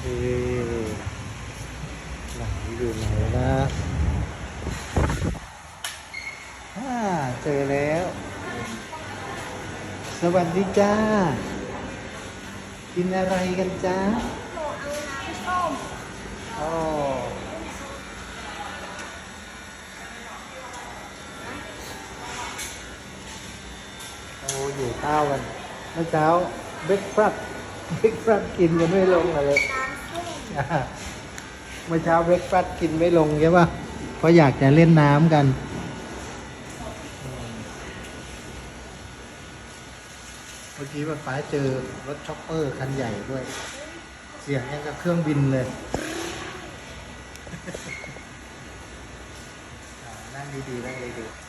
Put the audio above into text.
เอ๊ะไหนอยู่ไหนนะเจอแล้ว สวัสดีจ้า กินอะไรกันจ้าโอ้โอ้อยู่ข้าวกันเมื่อเช้าเบรกฟาสต์กินกันไม่ลงเลยเมื่อเช้าเบรกฟาสต์กินไม่ลงใช่ป่ะเพราะอยากจะเล่นน้ำกันเมื่อกี้ป้าเจอรถช็อปเปอร์คันใหญ่ด้วย เสียงยังกับเครื่องบินเลยนั่งดีๆนั่งดีๆ